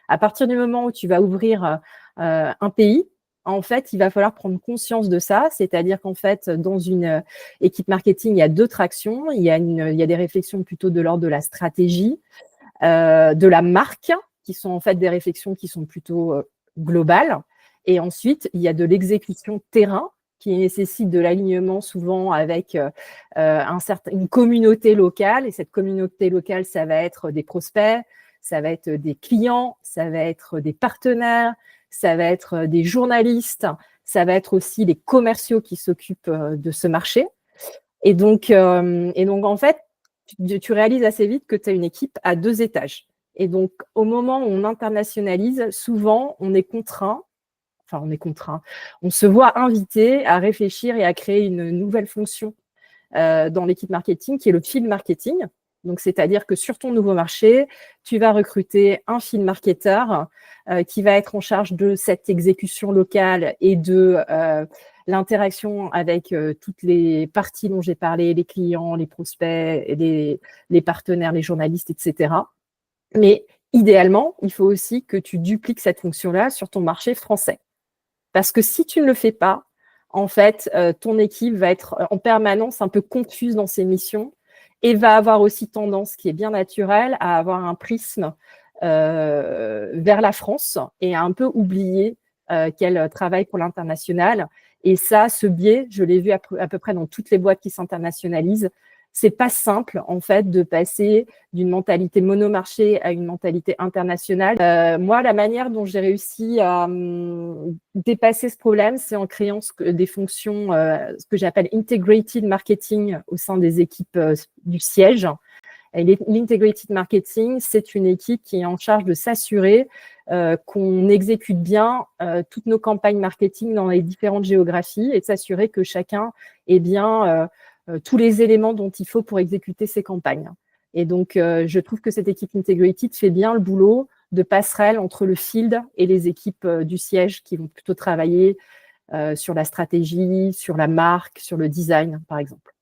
À partir du moment où tu vas ouvrir un pays, en fait, il va falloir prendre conscience de ça, c'est-à-dire qu'en fait, dans une équipe marketing, il y a deux tractions. Il y a des réflexions plutôt de l'ordre de la stratégie, de la marque, qui sont en fait des réflexions qui sont plutôt globales. Et ensuite, il y a de l'exécution terrain, qui nécessite de l'alignement souvent avec une communauté locale. Et cette communauté locale, ça va être des prospects, ça va être des clients, ça va être des partenaires, ça va être des journalistes, ça va être aussi les commerciaux qui s'occupent de ce marché. Et donc en fait, tu réalises assez vite que tu as une équipe à 2 étages. Et donc, au moment où on internationalise, souvent, on se voit invité à réfléchir et à créer une nouvelle fonction dans l'équipe marketing, qui est le field marketing. Donc, c'est-à-dire que sur ton nouveau marché, tu vas recruter un field marketeur qui va être en charge de cette exécution locale et de l'interaction avec toutes les parties dont j'ai parlé, les clients, les prospects, les partenaires, les journalistes, etc. Mais idéalement, il faut aussi que tu dupliques cette fonction-là sur ton marché français. Parce que si tu ne le fais pas, en fait, ton équipe va être en permanence un peu confuse dans ses missions et va avoir aussi tendance, qui est bien naturelle, à avoir un prisme vers la France et à un peu oublier qu'elle travaille pour l'international. Et ça, ce biais, je l'ai vu à peu près dans toutes les boîtes qui s'internationalisent. C'est pas simple, en fait, de passer d'une mentalité monomarché à une mentalité internationale. Moi, la manière dont j'ai réussi à dépasser ce problème, c'est en créant des fonctions, ce que j'appelle integrated marketing au sein des équipes du siège. L'integrated marketing, c'est une équipe qui est en charge de s'assurer qu'on exécute bien toutes nos campagnes marketing dans les différentes géographies et de s'assurer que chacun ait bien tous les éléments dont il faut pour exécuter ces campagnes. Et donc, je trouve que cette équipe integrated fait bien le boulot de passerelle entre le field et les équipes du siège qui vont plutôt travailler sur la stratégie, sur la marque, sur le design, par exemple.